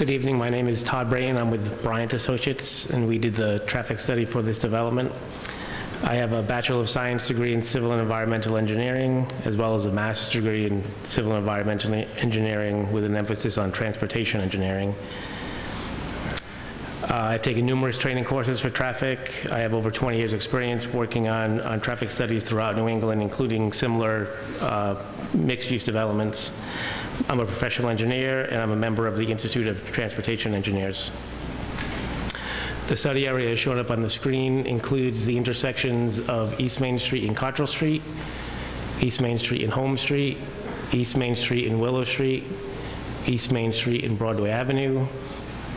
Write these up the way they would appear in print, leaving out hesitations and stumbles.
Good evening. My name is Todd Brayton. I'm with Bryant Associates, and we did the traffic study for this development. I have a Bachelor of Science degree in Civil and Environmental Engineering, as well as a Master's degree in Civil and Environmental Engineering with an emphasis on transportation engineering. I've taken numerous training courses for traffic. I have over 20 years experience working on traffic studies throughout New England, including similar mixed-use developments. I'm a professional engineer, and I'm a member of the Institute of Transportation Engineers. The study area shown up on the screen includes the intersections of East Main Street and Cottrell Street, East Main Street and Holmes Street, East Main Street and Willow Street, East Main Street and Broadway Avenue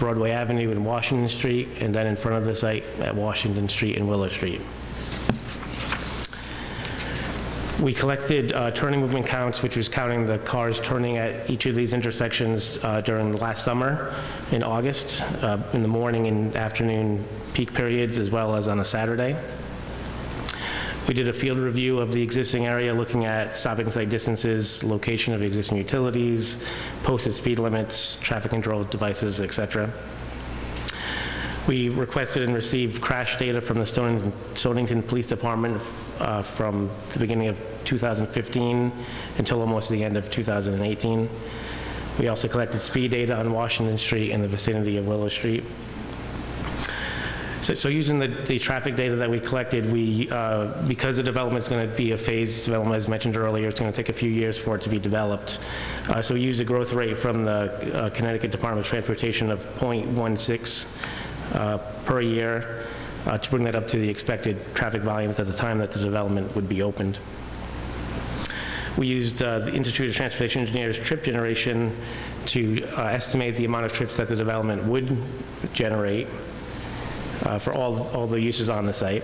and Washington Street, and then in front of the site at Washington Street and Willow Street. We collected turning movement counts, which was counting the cars turning at each of these intersections during the last summer in August, in the morning and afternoon peak periods, as well as on a Saturday. We did a field review of the existing area, looking at stopping site distances, location of existing utilities, posted speed limits, traffic control devices, etc. We requested and received crash data from the Stonington Police Department from the beginning of 2015 until almost the end of 2018. We also collected speed data on Washington Street in the vicinity of Willow Street. So using the traffic data that we collected, because the development is going to be a phased development, as mentioned earlier, it's going to take a few years for it to be developed. So we used a growth rate from the Connecticut Department of Transportation of 0.16 per year to bring that up to the expected traffic volumes at the time that the development would be opened. We used the Institute of Transportation Engineers trip generation to estimate the amount of trips that the development would generate for all the uses on the site.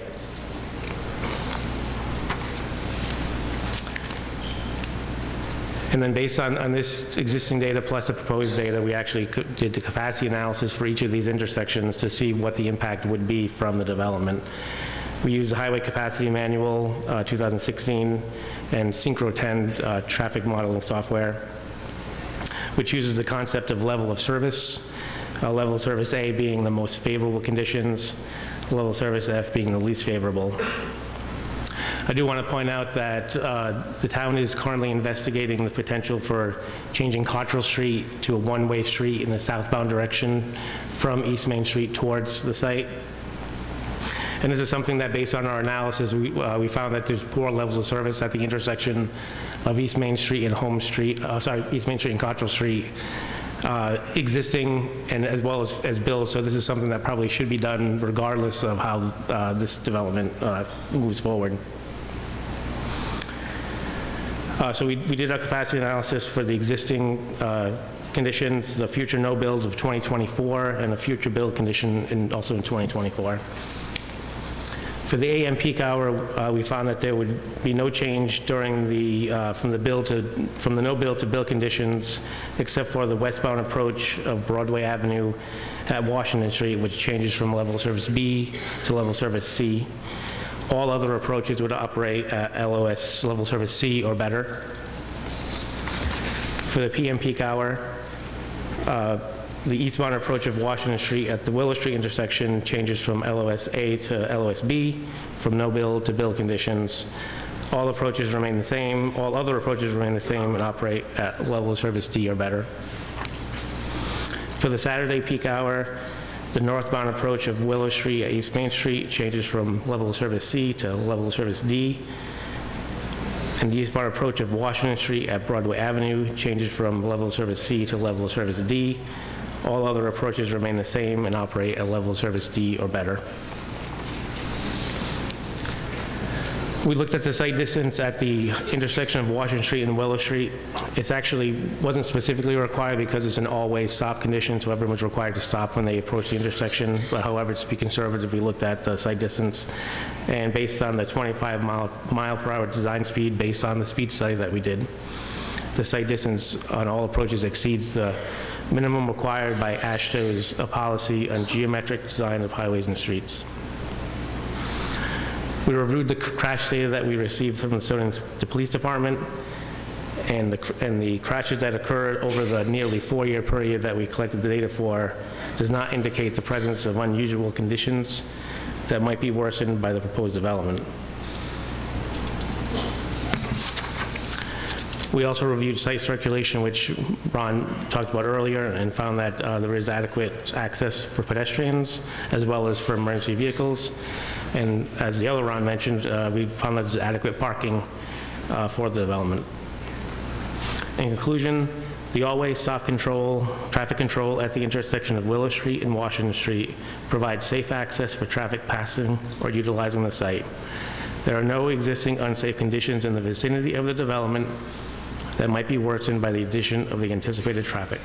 And then based on this existing data plus the proposed data, we actually did the capacity analysis for each of these intersections to see what the impact would be from the development. We used the Highway Capacity Manual 2016 and Synchro 10 traffic modeling software, which uses the concept of level of service. Level of service A being the most favorable conditions, level of service F being the least favorable. I do want to point out that the town is currently investigating the potential for changing Cottrell Street to a one-way street in the southbound direction from East Main Street towards the site. And this is something that, based on our analysis, we found that there's poor levels of service at the intersection of East Main Street and East Main Street and Cottrell Street existing, and as well as built. So this is something that probably should be done regardless of how this development moves forward. So we did our capacity analysis for the existing conditions, the future no builds of 2024, and a future build condition also in 2024. For the AM peak hour, we found that there would be no change during the from the no build to build conditions, except for the westbound approach of Broadway Avenue at Washington Street, which changes from level service B to level service C. All other approaches would operate at LOS level service C or better. For the PM peak hour, the eastbound approach of Washington Street at the Willow Street intersection changes from LOS A to LOS B, from no build to build conditions. All approaches remain the same. All other approaches remain the same and operate at level of service D or better. For the Saturday peak hour, the northbound approach of Willow Street at East Main Street changes from level of service C to level of service D. And the eastbound approach of Washington Street at Broadway Avenue changes from level of service C to level of service D. All other approaches remain the same and operate at level of service D or better. We looked at the site distance at the intersection of Washington Street and Willow Street. It actually wasn't specifically required because it's an all-way stop condition, so everyone was required to stop when they approach the intersection. But however, to be conservative, we looked at the site distance, and based on the 25 mile per hour design speed, based on the speed study that we did, the site distance on all approaches exceeds the minimum required by AASHTO's policy on geometric design of highways and streets. We reviewed the crash data that we received from the Stonington Police Department, and the crashes that occurred over the nearly 4-year period that we collected the data for does not indicate the presence of unusual conditions that might be worsened by the proposed development. We also reviewed site circulation, which Ron talked about earlier, and found that there is adequate access for pedestrians as well as for emergency vehicles. And as the other Ron mentioned, we found that there's adequate parking for the development. In conclusion, the all-way stop control, traffic control at the intersection of Willow Street and Washington Street provides safe access for traffic passing or utilizing the site. There are no existing unsafe conditions in the vicinity of the development that might be worsened by the addition of the anticipated traffic.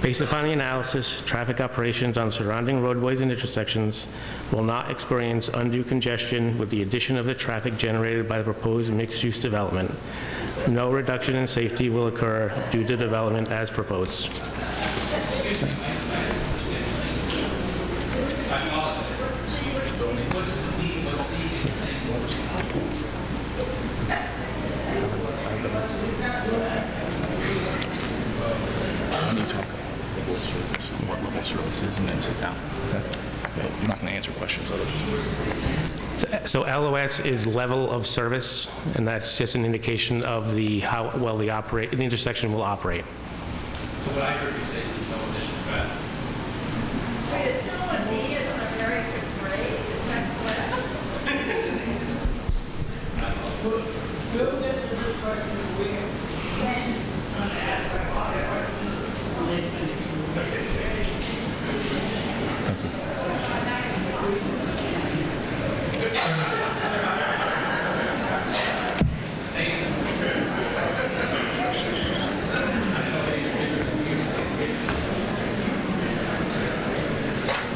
Based upon the analysis, traffic operations on surrounding roadways and intersections will not experience undue congestion with the addition of the traffic generated by the proposed mixed-use development. No reduction in safety will occur due to development as proposed. What level services, and then sit down. Okay. You're not going to answer questions. So LOS is level of service, and that's just an indication of how well the intersection will operate. So what I heard you say is no additional traffic. Wait, is someone D is on a very good grade? Is that correct? Build it to this question we can ask my questions.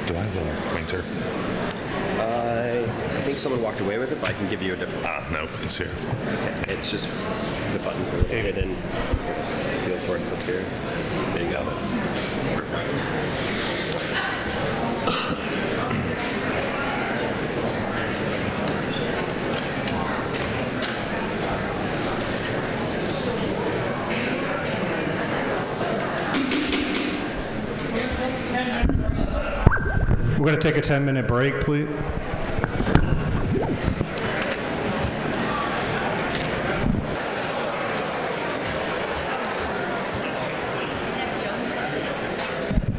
Do I have a pointer? I think someone walked away with it, but I can give you a different. No, it's here. Okay. It's just the buttons that are hidden. Feel for it, it's up here. There you go. We're going to take a 10-minute break, please.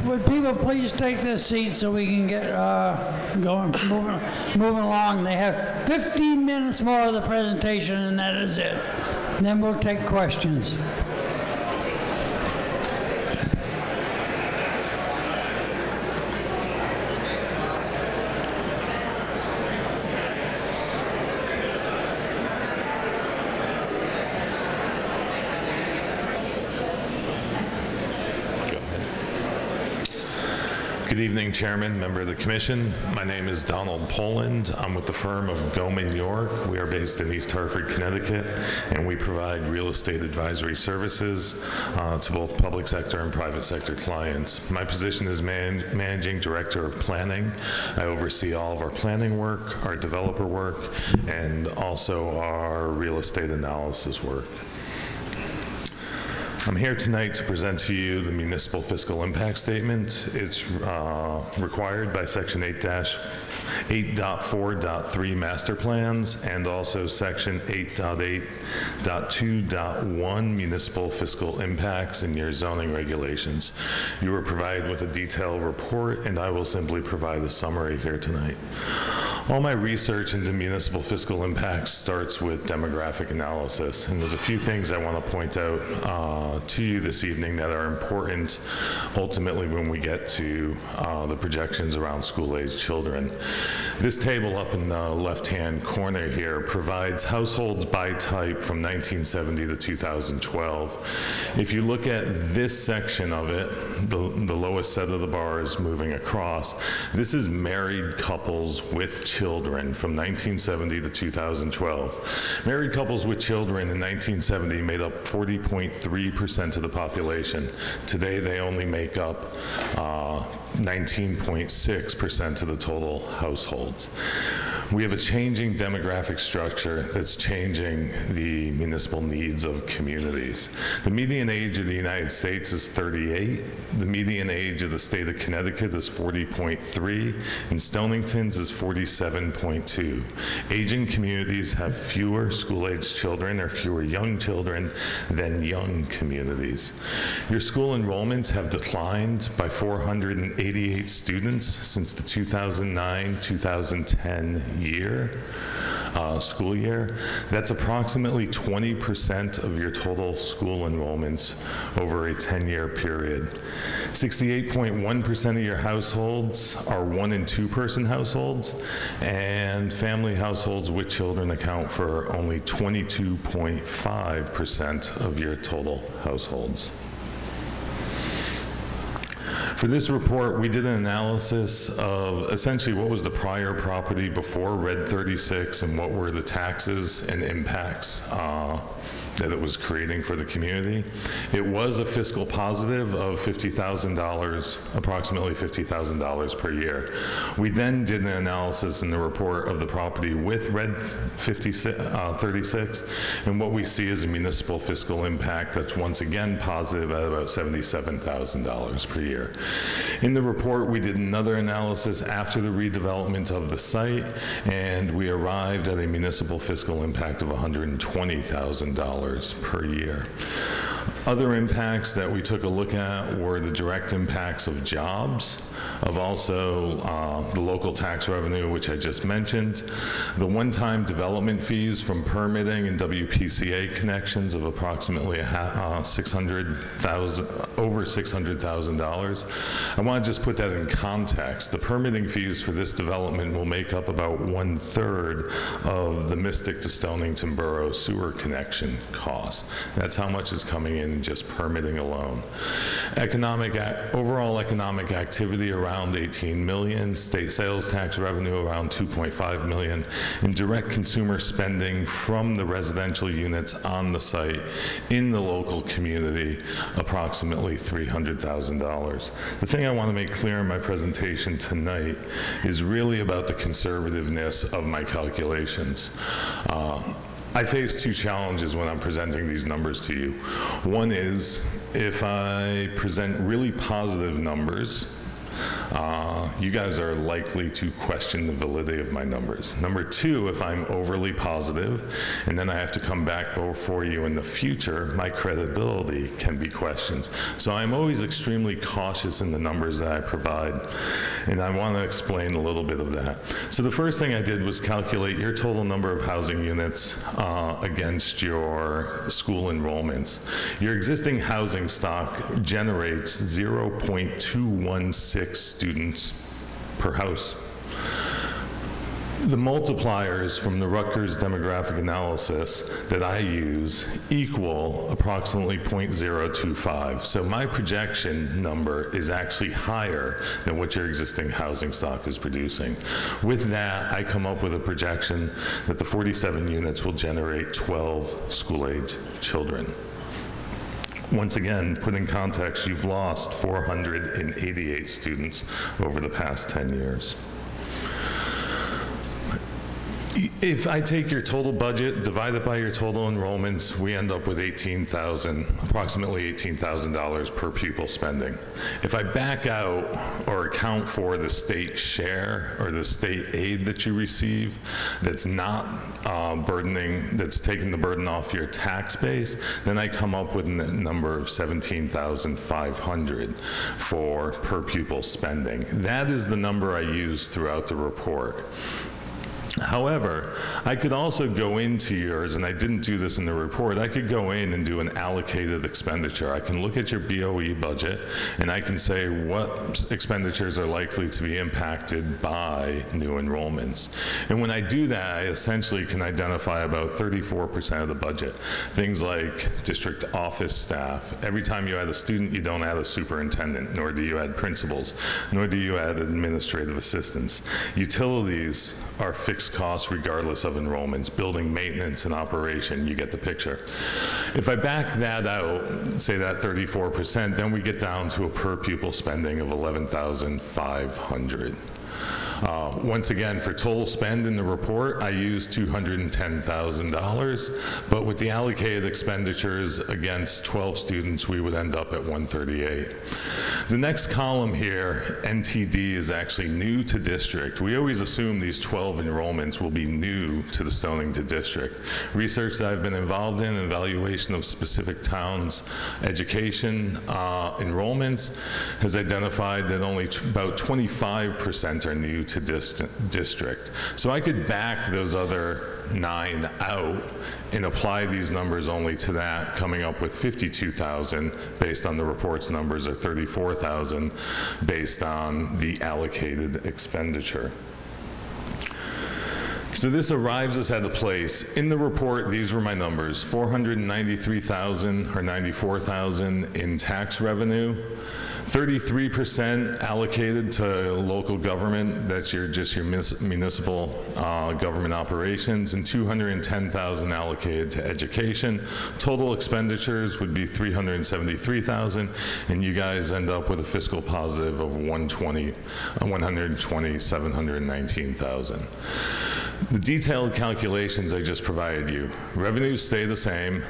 Would people please take their seats so we can get moving along? They have 15 minutes more of the presentation, and that is it. And then we'll take questions. Good evening, Chairman, member of the Commission. My name is Donald Poland. I'm with the firm of Goman York. We are based in East Hartford, Connecticut, and we provide real estate advisory services to both public sector and private sector clients. My position is Managing Director of Planning. I oversee all of our planning work, our developer work, and also our real estate analysis work. I'm here tonight to present to you the municipal fiscal impact statement. It's required by Section 8.4.3 master plans and also Section 8.8.2.1 municipal fiscal impacts in your zoning regulations. You are provided with a detailed report, and I will simply provide a summary here tonight. All my research into municipal fiscal impacts starts with demographic analysis, and there's a few things I want to point out to you this evening that are important ultimately when we get to the projections around school-aged children. This table up in the left-hand corner here provides households by type from 1970 to 2012. If you look at this section of it, the lowest set of the bars moving across, this is married couples with children from 1970 to 2012. Married couples with children in 1970 made up 40.3% of the population. Today they only make up 19.6% of the total households. We have a changing demographic structure that's changing the municipal needs of communities. The median age of the United States is 38. The median age of the state of Connecticut is 40.3, and Stonington's is 47.2. Aging communities have fewer school-aged children or fewer young children than young communities. Your school enrollments have declined by 488 students since the 2009-2010 school year. That's approximately 20% of your total school enrollments over a 10-year period. 68.1% of your households are 1- and 2-person households, and family households with children account for only 22.5% of your total households. For this report, we did an analysis of essentially what was the prior property before Red 36 and what were the taxes and impacts that it was creating for the community. It was a fiscal positive of $50,000, approximately $50,000 per year. We then did an analysis in the report of the property with Red 36, and what we see is a municipal fiscal impact that's once again positive at about $77,000 per year. In the report, we did another analysis after the redevelopment of the site, and we arrived at a municipal fiscal impact of $120,000 per year. Other impacts that we took a look at were the direct impacts of jobs, of also the local tax revenue, which I just mentioned, the one-time development fees from permitting and WPCA connections of approximately over $600,000. I want to just put that in context. The permitting fees for this development will make up about 1/3 of the Mystic to Stonington Borough sewer connection cost. That's how much is coming in just permitting alone. Overall economic activity around 18 million, state sales tax revenue around 2.5 million, and direct consumer spending from the residential units on the site in the local community approximately $300,000. The thing I want to make clear in my presentation tonight is really about the conservativeness of my calculations. I face two challenges when I'm presenting these numbers to you. One is if I present really positive numbers, you guys are likely to question the validity of my numbers. Number two, if I'm overly positive and then I have to come back before you in the future, my credibility can be questioned. So I'm always extremely cautious in the numbers that I provide, and I want to explain a little bit of that. So the first thing I did was calculate your total number of housing units against your school enrollments. Your existing housing stock generates 0.216 students per house. The multipliers from the Rutgers demographic analysis that I use equal approximately 0.025. So my projection number is actually higher than what your existing housing stock is producing. With that, I come up with a projection that the 47 units will generate 12 school-age children. Once again, put in context, you've lost 488 students over the past 10 years. If I take your total budget, divide it by your total enrollments, we end up with approximately $18,000 per pupil spending. If I back out or account for the state share or the state aid that you receive, that's not that's taking the burden off your tax base, then I come up with a number of $17,500 for per pupil spending. That is the number I use throughout the report. However, I could also go into yours, and I didn't do this in the report, I could go in and do an allocated expenditure. I can look at your BOE budget, and I can say what expenditures are likely to be impacted by new enrollments. And when I do that, I essentially can identify about 34% of the budget. Things like district office staff. Every time you add a student, you don't add a superintendent, nor do you add principals, nor do you add administrative assistants. Utilities are fixed fixed costs regardless of enrollments, building maintenance and operation, you get the picture. If I back that out, say that 34%, then we get down to a per pupil spending of $11,500. Once again, for total spend in the report, I used $210,000, but with the allocated expenditures against 12 students, we would end up at $138,000. The next column here, NTD, is actually new to district. We always assume these 12 enrollments will be new to the Stonington district. Research that I've been involved in, evaluation of specific towns' education enrollments, has identified that only about 25% are new to district. So I could back those other 9 out and apply these numbers only to that, coming up with 52,000 based on the report's numbers, or 34,000 based on the allocated expenditure. So this arrives us at a place. In the report, these were my numbers: 493,000 or 94,000 in tax revenue, 33% allocated to local government, that's your municipal government operations, and 210,000 allocated to education. Total expenditures would be 373,000, and you guys end up with a fiscal positive of 120,719,000. The detailed calculations I just provided you, revenues stay the same.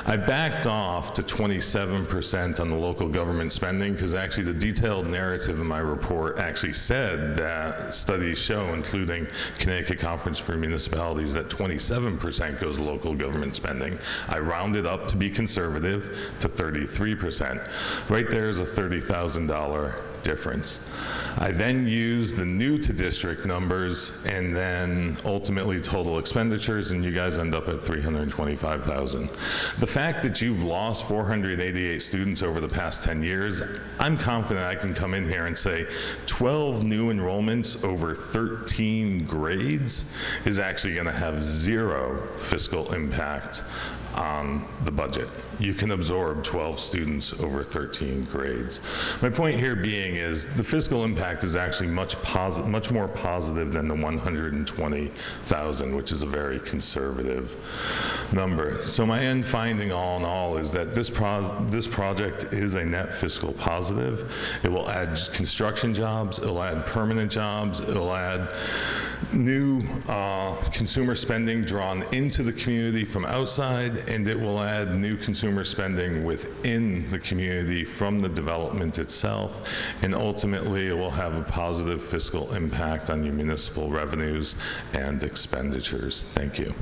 I backed off to 27% on the local government spending, because actually the detailed narrative in my report actually said that studies show, including Connecticut Conference for Municipalities, that 27% goes to local government spending. I rounded up to be conservative to 33%. Right there is a $30,000 difference. I then used the new to district numbers and then ultimately total expenditures, and you guys end up at 325,000. The fact that you've lost 488 students over the past 10 years, I'm confident I can come in here and say 12 new enrollments over 13 grades is actually going to have zero fiscal impact on the budget. You can absorb 12 students over 13 grades. My point here being is the fiscal impact is actually much more positive than the 120,000, which is a very conservative number. So my end finding, all in all, is that this project is a net fiscal positive. It will add construction jobs, it will add permanent jobs, it will add new consumer spending drawn into the community from outside, and it will add new consumer spending within the community from the development itself, and ultimately it will have a positive fiscal impact on your municipal revenues and expenditures. Thank you.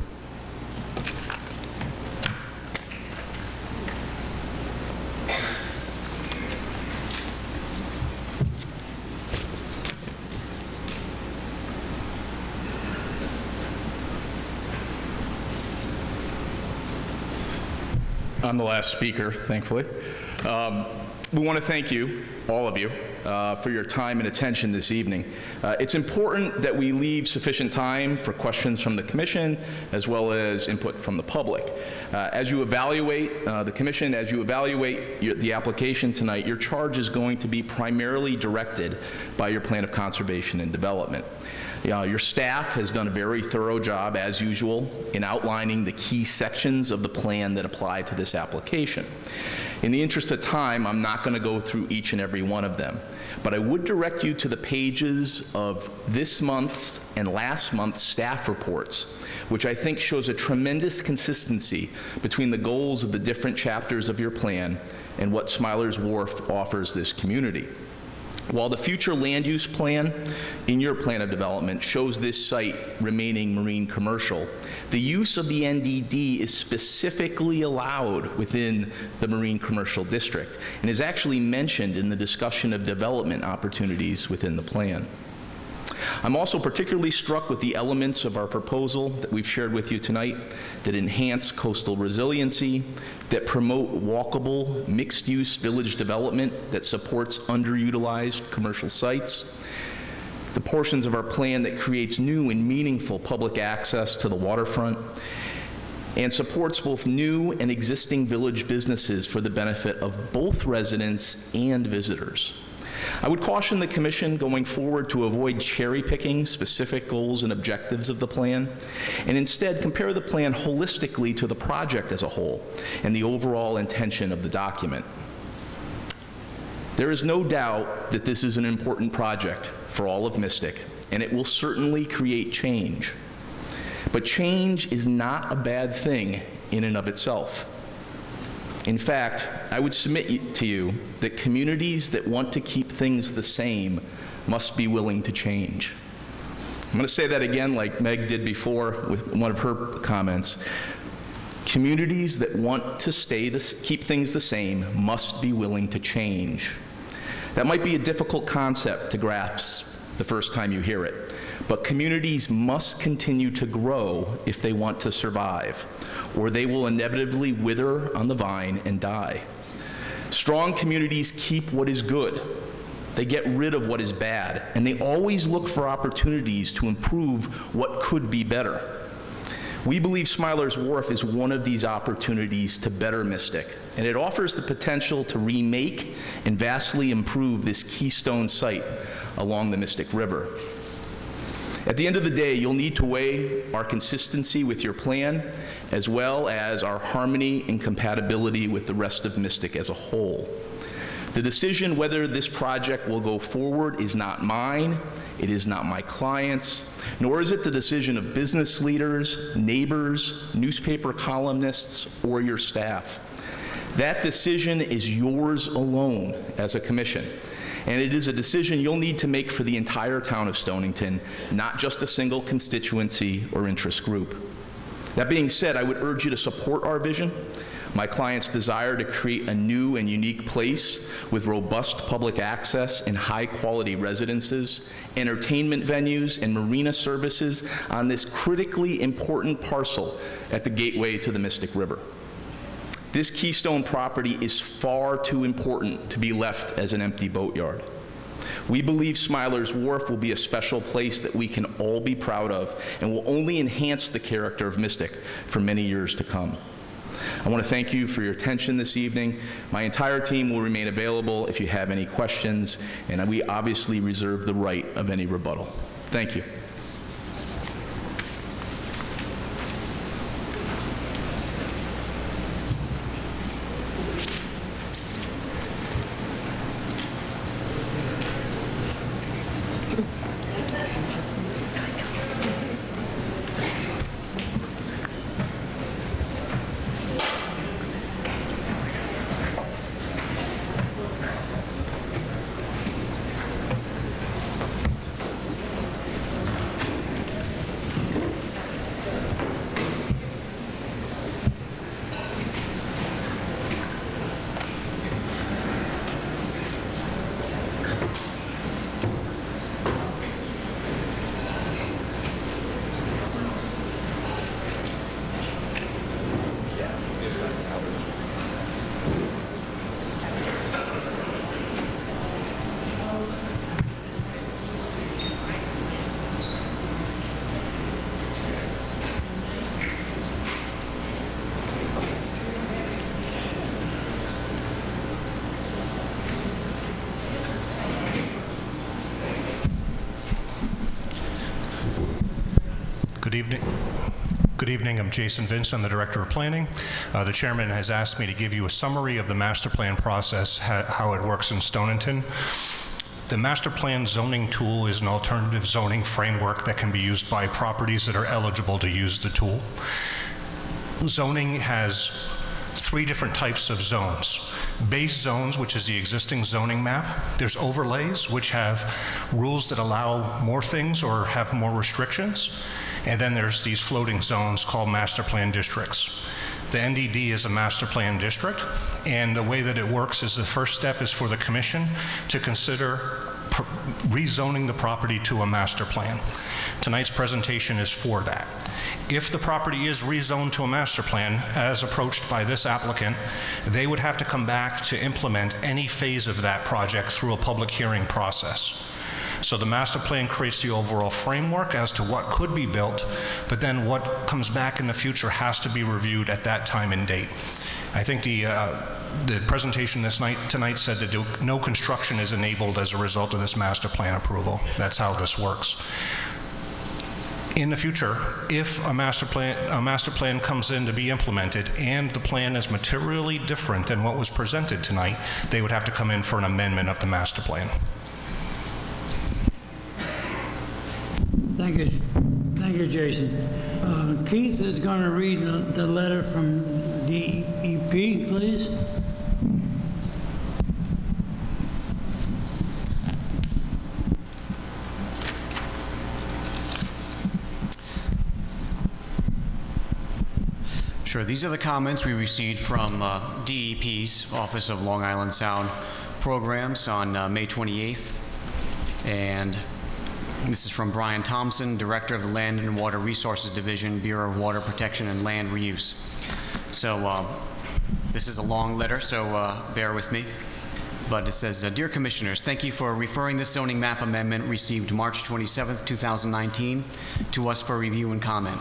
I'm the last speaker, thankfully. We want to thank you, all of you, for your time and attention this evening. It's important that we leave sufficient time for questions from the Commission as well as input from the public. As you evaluate the Commission, as you evaluate the application tonight, your charge is going to be primarily directed by your Plan of Conservation and Development. Your staff has done a very thorough job, as usual, in outlining the key sections of the plan that apply to this application. In the interest of time, I'm not going to go through each and every one of them, but I would direct you to the pages of this month's and last month's staff reports, which I think shows a tremendous consistency between the goals of the different chapters of your plan and what Smiler's Wharf offers this community. While the future land use plan in your plan of development shows this site remaining marine commercial, the use of the NDD is specifically allowed within the marine commercial district and is actually mentioned in the discussion of development opportunities within the plan. I'm also particularly struck with the elements of our proposal that we've shared with you tonight that enhance coastal resiliency, that promote walkable, mixed-use village development that supports underutilized commercial sites, the portions of our plan that creates new and meaningful public access to the waterfront, and supports both new and existing village businesses for the benefit of both residents and visitors. I would caution the Commission going forward to avoid cherry-picking specific goals and objectives of the plan, and instead compare the plan holistically to the project as a whole and the overall intention of the document. There is no doubt that this is an important project for all of Mystic, and it will certainly create change. But change is not a bad thing in and of itself. In fact, I would submit to you that communities that want to keep things the same must be willing to change. I'm going to say that again like Meg did before with one of her comments. Communities that want to keep things the same must be willing to change. That might be a difficult concept to grasp the first time you hear it, but communities must continue to grow if they want to survive, or they will inevitably wither on the vine and die. Strong communities keep what is good. They get rid of what is bad, and they always look for opportunities to improve what could be better. We believe Smiler's Wharf is one of these opportunities to better Mystic, and it offers the potential to remake and vastly improve this keystone site along the Mystic River. At the end of the day, you'll need to weigh our consistency with your plan, as well as our harmony and compatibility with the rest of Mystic as a whole. The decision whether this project will go forward is not mine, it is not my clients', nor is it the decision of business leaders, neighbors, newspaper columnists, or your staff. That decision is yours alone as a commission. And it is a decision you'll need to make for the entire town of Stonington, not just a single constituency or interest group. That being said, I would urge you to support our vision, my client's desire to create a new and unique place with robust public access and high-quality residences, entertainment venues, and marina services on this critically important parcel at the gateway to the Mystic River. This keystone property is far too important to be left as an empty boatyard. We believe Smiler's Wharf will be a special place that we can all be proud of and will only enhance the character of Mystic for many years to come. I want to thank you for your attention this evening. My entire team will remain available if you have any questions, and we obviously reserve the right of any rebuttal. Thank you. Good evening. I'm Jason Vince. I'm the Director of Planning. The Chairman has asked me to give you a summary of the master plan process, how it works in Stonington. The master plan zoning tool is an alternative zoning framework that can be used by properties that are eligible to use the tool. Zoning has 3 different types of zones. Base zones, which is the existing zoning map. There's overlays, which have rules that allow more things or have more restrictions. And then there's these floating zones called master plan districts. The NDD is a master plan district, and the way that it works is the first step is for the commission to consider rezoning the property to a master plan. Tonight's presentation is for that. If the property is rezoned to a master plan, as approached by this applicant, they would have to come back to implement any phase of that project through a public hearing process. So the master plan creates the overall framework as to what could be built, but then what comes back in the future has to be reviewed at that time and date. I think the the presentation tonight said that no construction is enabled as a result of this master plan approval. That's how this works. In the future, if a master plan comes in to be implemented and the plan is materially different than what was presented tonight, they would have to come in for an amendment of the master plan. Thank you. Thank you, Jason. Keith is going to read the letter from DEP, please. Sure. These are the comments we received from DEP's Office of Long Island Sound Programs on May 28th. And this is from Brian Thompson, Director of the Land and Water Resources Division, Bureau of Water Protection and Land Reuse. So this is a long letter, so bear with me. But it says, Dear Commissioners, thank you for referring this zoning map amendment received March 27th, 2019 to us for review and comment.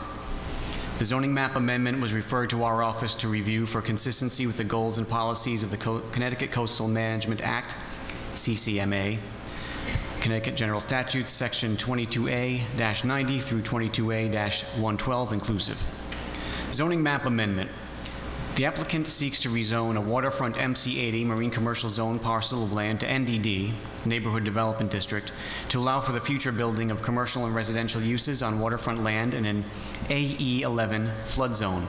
The zoning map amendment was referred to our office to review for consistency with the goals and policies of the Connecticut Coastal Management Act, CCMA, Connecticut General Statutes, Section 22A-90 through 22A-112 inclusive. Zoning map amendment. The applicant seeks to rezone a waterfront MC80 marine commercial zone parcel of land to NDD, Neighborhood Development District, to allow for the future building of commercial and residential uses on waterfront land in an AE11 flood zone.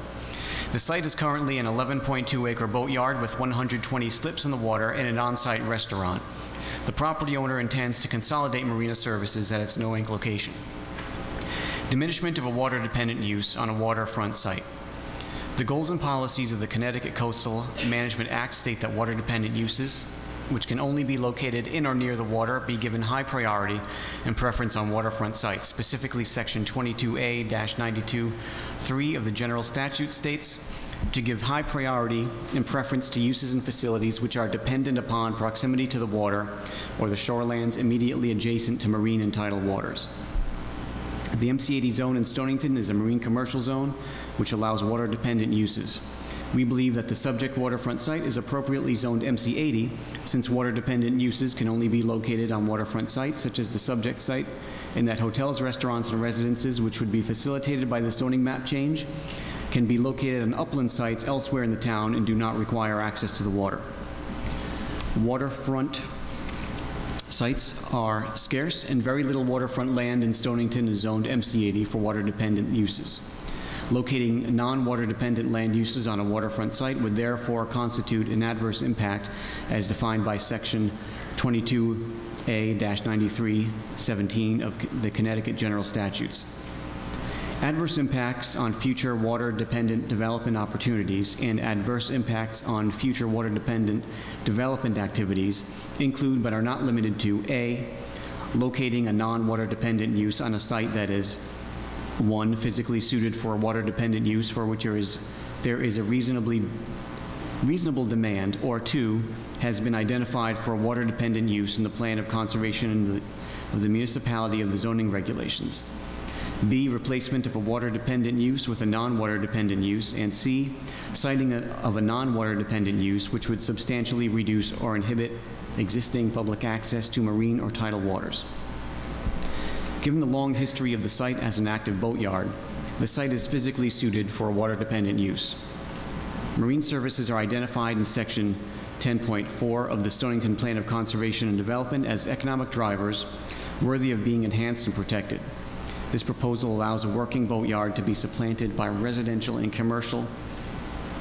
The site is currently an 11.2-acre boatyard with 120 slips in the water and an on-site restaurant. The property owner intends to consolidate marina services at its Noank location. Diminishment of a water-dependent use on a waterfront site. The goals and policies of the Connecticut Coastal Management Act state that water-dependent uses, which can only be located in or near the water, be given high priority and preference on waterfront sites. Specifically, Section 22A-92(3) of the General Statute states to give high priority and preference to uses and facilities which are dependent upon proximity to the water or the shorelands immediately adjacent to marine and tidal waters. The MC80 zone in Stonington is a marine commercial zone which allows water-dependent uses. We believe that the subject waterfront site is appropriately zoned MC80 since water-dependent uses can only be located on waterfront sites such as the subject site, and that hotels, restaurants, and residences which would be facilitated by the zoning map change can be located on upland sites elsewhere in the town and do not require access to the water. Waterfront sites are scarce and very little waterfront land in Stonington is zoned MC80 for water-dependent uses. Locating non-water dependent land uses on a waterfront site would therefore constitute an adverse impact as defined by Section 22A-93(17) of the Connecticut General Statutes. Adverse impacts on future water-dependent development opportunities and adverse impacts on future water-dependent development activities include but are not limited to A, locating a non-water-dependent use on a site that is 1, physically suited for a water-dependent use for which there is a reasonable demand, or 2, has been identified for a water-dependent use in the plan of conservation of the municipality of the zoning regulations. B, replacement of a water-dependent use with a non-water-dependent use, and C, citing of a non-water-dependent use which would substantially reduce or inhibit existing public access to marine or tidal waters. Given the long history of the site as an active boatyard, the site is physically suited for a water-dependent use. Marine services are identified in Section 10.4 of the Stonington Plan of Conservation and Development as economic drivers worthy of being enhanced and protected. This proposal allows a working boatyard to be supplanted by residential and commercial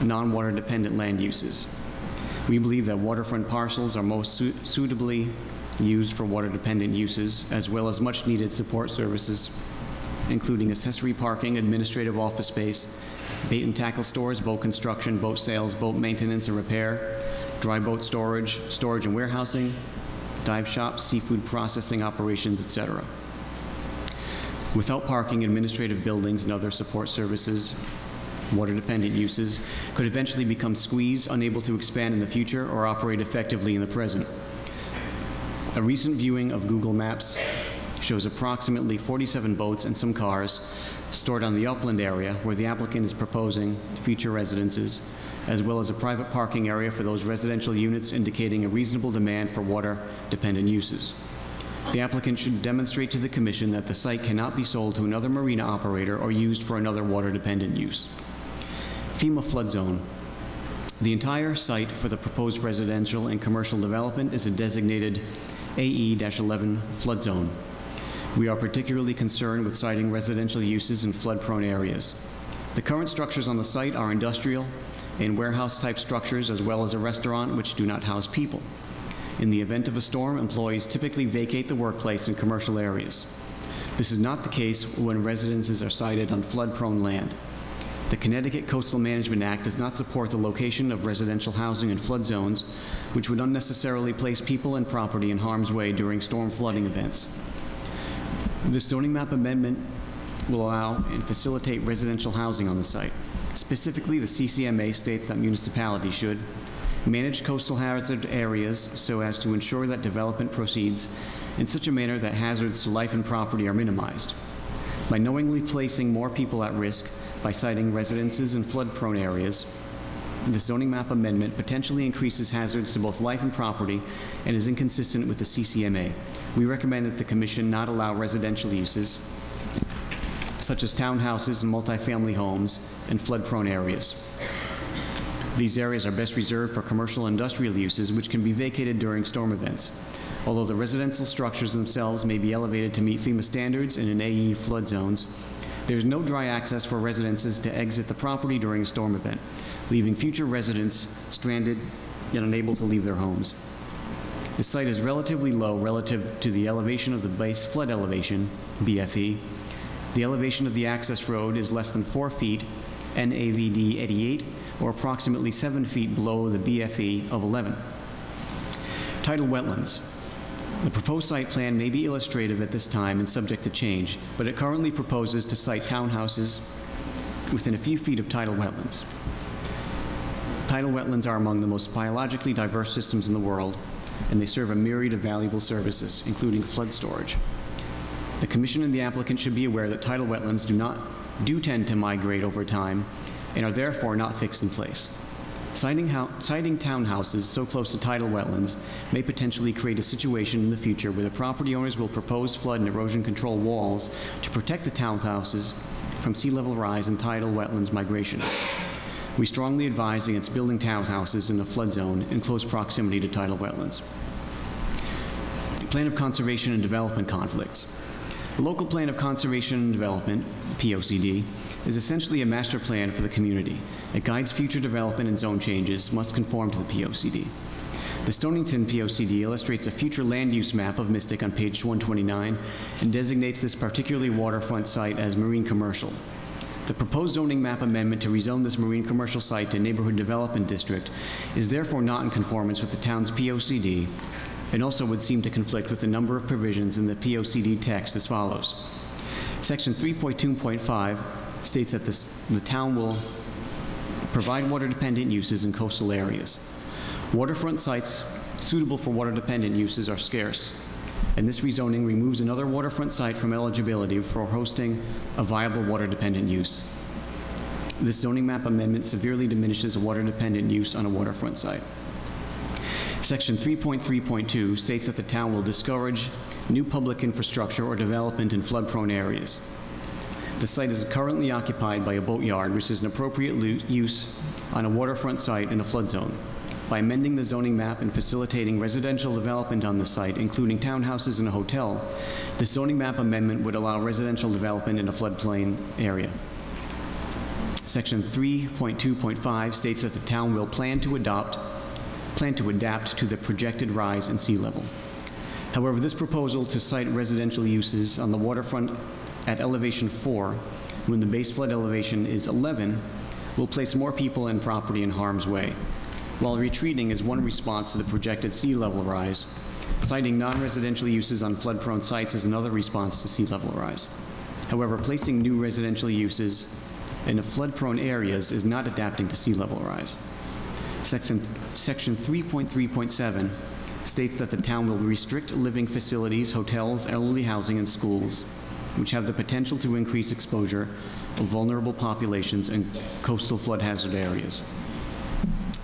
non-water dependent land uses. We believe that waterfront parcels are most suitably used for water-dependent uses, as well as much-needed support services, including accessory parking, administrative office space, bait and tackle stores, boat construction, boat sales, boat maintenance and repair, dry boat storage, storage and warehousing, dive shops, seafood processing operations, etc. Without parking, administrative buildings and other support services, water-dependent uses could eventually become squeezed, unable to expand in the future or operate effectively in the present. A recent viewing of Google Maps shows approximately 47 boats and some cars stored on the upland area where the applicant is proposing future residences, as well as a private parking area for those residential units, indicating a reasonable demand for water-dependent uses. The applicant should demonstrate to the Commission that the site cannot be sold to another marina operator or used for another water-dependent use. FEMA flood zone. The entire site for the proposed residential and commercial development is a designated AE-11 flood zone. We are particularly concerned with siting residential uses in flood-prone areas. The current structures on the site are industrial and warehouse-type structures, as well as a restaurant which do not house people. In the event of a storm, employees typically vacate the workplace in commercial areas. This is not the case when residences are sited on flood-prone land. The Connecticut Coastal Management Act does not support the location of residential housing in flood zones, which would unnecessarily place people and property in harm's way during storm flooding events. This zoning map amendment will allow and facilitate residential housing on the site. Specifically, the CCMA states that municipalities should manage coastal hazard areas so as to ensure that development proceeds in such a manner that hazards to life and property are minimized. By knowingly placing more people at risk by siting residences in flood-prone areas, the zoning map amendment potentially increases hazards to both life and property and is inconsistent with the CCMA. We recommend that the Commission not allow residential uses, such as townhouses and multifamily homes, in flood-prone areas. These areas are best reserved for commercial and industrial uses, which can be vacated during storm events. Although the residential structures themselves may be elevated to meet FEMA standards in an AE flood zones, there is no dry access for residences to exit the property during a storm event, leaving future residents stranded and unable to leave their homes. The site is relatively low relative to the elevation of the base flood elevation, BFE. The elevation of the access road is less than 4 feet, NAVD 88, or approximately 7 feet below the BFE of 11. Tidal wetlands. The proposed site plan may be illustrative at this time and subject to change, but it currently proposes to site townhouses within a few feet of tidal wetlands. Tidal wetlands are among the most biologically diverse systems in the world, and they serve a myriad of valuable services, including flood storage. The Commission and the applicant should be aware that tidal wetlands do tend to migrate over time and are therefore not fixed in place. Siting townhouses so close to tidal wetlands may potentially create a situation in the future where the property owners will propose flood and erosion control walls to protect the townhouses from sea level rise and tidal wetlands migration. We strongly advise against building townhouses in a flood zone in close proximity to tidal wetlands. Plan of Conservation and Development conflicts. The Local Plan of Conservation and Development, POCD, is essentially a master plan for the community. It guides future development and zone changes, must conform to the POCD. The Stonington POCD illustrates a future land use map of Mystic on page 129 and designates this particularly waterfront site as marine commercial. The proposed zoning map amendment to rezone this marine commercial site to neighborhood development district is therefore not in conformance with the town's POCD and also would seem to conflict with a number of provisions in the POCD text as follows. Section 3.2.5 states that the town will provide water-dependent uses in coastal areas. Waterfront sites suitable for water-dependent uses are scarce, and this rezoning removes another waterfront site from eligibility for hosting a viable water-dependent use. This zoning map amendment severely diminishes a water-dependent use on a waterfront site. Section 3.3.2 states that the town will discourage new public infrastructure or development in flood-prone areas. The site is currently occupied by a boatyard, which is an appropriate use on a waterfront site in a flood zone. By amending the zoning map and facilitating residential development on the site, including townhouses and a hotel, the zoning map amendment would allow residential development in a floodplain area. Section 3.2.5 states that the town will plan to adapt to the projected rise in sea level. However, this proposal to site residential uses on the waterfront at elevation 4, when the base flood elevation is 11, will place more people and property in harm's way. While retreating is one response to the projected sea level rise, siting non-residential uses on flood-prone sites is another response to sea level rise. However, placing new residential uses in flood-prone areas is not adapting to sea level rise. Section 3.3.7 states that the town will restrict living facilities, hotels, elderly housing, and schools, which have the potential to increase exposure of vulnerable populations in coastal flood hazard areas.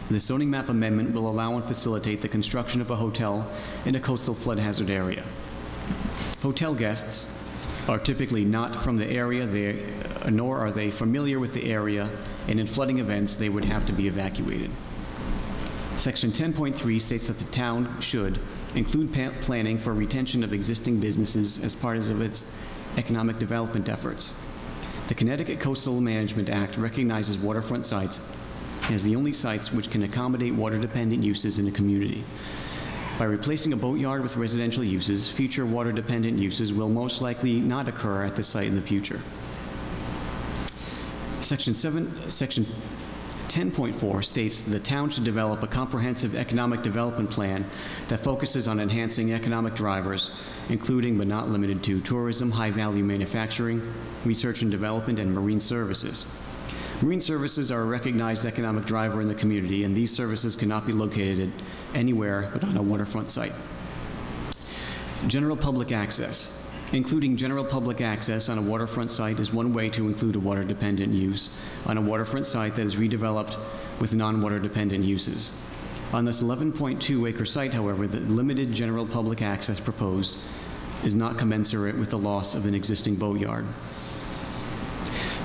The zoning map amendment will allow and facilitate the construction of a hotel in a coastal flood hazard area. Hotel guests are typically not from the area, nor are they familiar with the area, and in flooding events, they would have to be evacuated. Section 10.3 states that the town should include planning for retention of existing businesses as part of its economic development efforts. The Connecticut Coastal Management Act recognizes waterfront sites as the only sites which can accommodate water-dependent uses in a community. By replacing a boatyard with residential uses, future water-dependent uses will most likely not occur at the site in the future. Section 10.4 states that the town should develop a comprehensive economic development plan that focuses on enhancing economic drivers, including but not limited to tourism, high-value manufacturing, research and development, and marine services. Marine services are a recognized economic driver in the community, and these services cannot be located anywhere but on a waterfront site. General public access. Including general public access on a waterfront site is one way to include a water-dependent use on a waterfront site that is redeveloped with non-water-dependent uses. On this 11.2-acre site, however, the limited general public access proposed is not commensurate with the loss of an existing boatyard.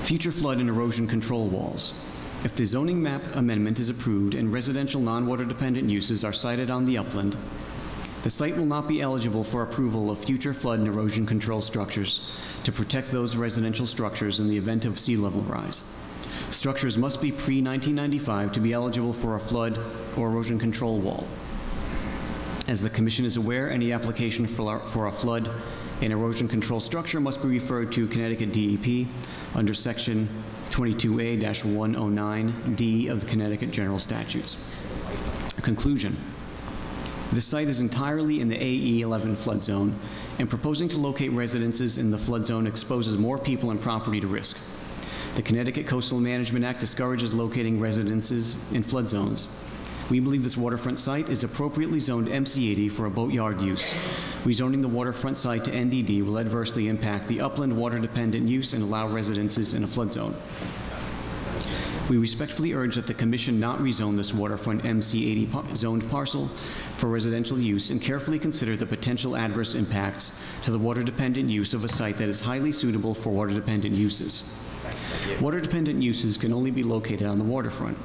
Future flood and erosion control walls. If the zoning map amendment is approved and residential non-water-dependent uses are sited on the upland, the site will not be eligible for approval of future flood and erosion control structures to protect those residential structures in the event of sea level rise. Structures must be pre-1995 to be eligible for a flood or erosion control wall. As the Commission is aware, any application for a flood and erosion control structure must be referred to Connecticut DEP under Section 22A-109D of the Connecticut General Statutes. Conclusion. This site is entirely in the AE11 flood zone, and proposing to locate residences in the flood zone exposes more people and property to risk. The Connecticut Coastal Management Act discourages locating residences in flood zones. We believe this waterfront site is appropriately zoned MC80 for a boatyard use. Rezoning the waterfront site to NDD will adversely impact the upland water-dependent use and allow residences in a flood zone. We respectfully urge that the Commission not rezone this waterfront MC80 zoned parcel for residential use and carefully consider the potential adverse impacts to the water-dependent use of a site that is highly suitable for water-dependent uses. Water-dependent uses can only be located on the waterfront,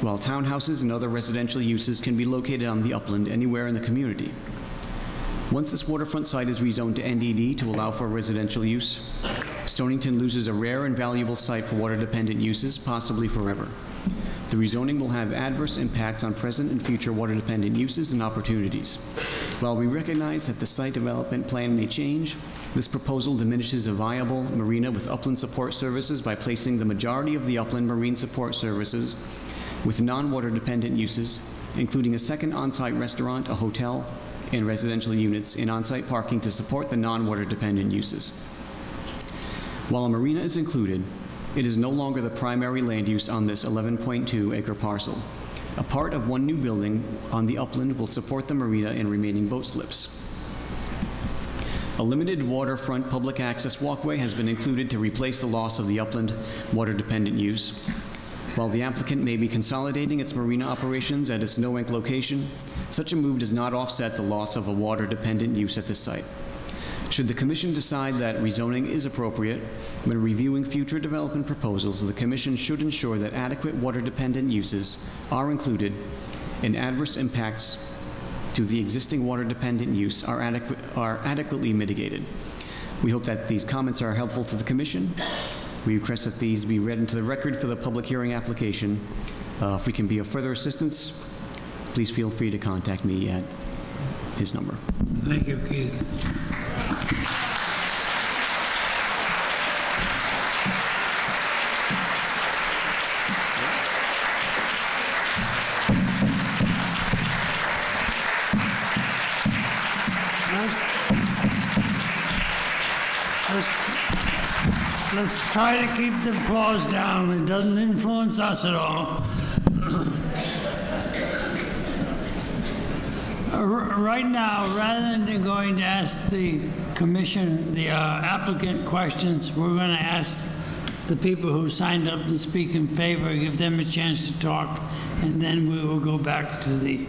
while townhouses and other residential uses can be located on the upland anywhere in the community. Once this waterfront site is rezoned to NDD to allow for residential use, Stonington loses a rare and valuable site for water-dependent uses, possibly forever. The rezoning will have adverse impacts on present and future water-dependent uses and opportunities. While we recognize that the site development plan may change, this proposal diminishes a viable marina with upland support services by placing the majority of the upland marine support services with non-water-dependent uses, including a second on-site restaurant, a hotel, and residential units in on-site parking to support the non-water-dependent uses. While a marina is included, it is no longer the primary land use on this 11.2-acre parcel. A part of one new building on the upland will support the marina and remaining boat slips. A limited waterfront public access walkway has been included to replace the loss of the upland water-dependent use. While the applicant may be consolidating its marina operations at its no-ink location, such a move does not offset the loss of a water-dependent use at this site. Should the Commission decide that rezoning is appropriate, when reviewing future development proposals, the Commission should ensure that adequate water-dependent uses are included and adverse impacts to the existing water-dependent use are adequately mitigated. We hope that these comments are helpful to the Commission. We request that these be read into the record for the public hearing application. If we can be of further assistance, please feel free to contact me at his number. Thank you, Keith. Let's try to keep the applause down. It doesn't influence us at all. All Right now, rather than going to ask the commission, the applicant questions, we're going to ask the people who signed up to speak in favor, give them a chance to talk, and then we will go back to the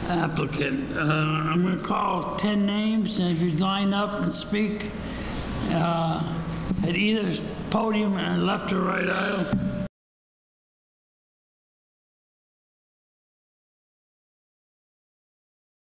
applicant. I'm going to call 10 names, and if you line up and speak at either podium, left or right aisle,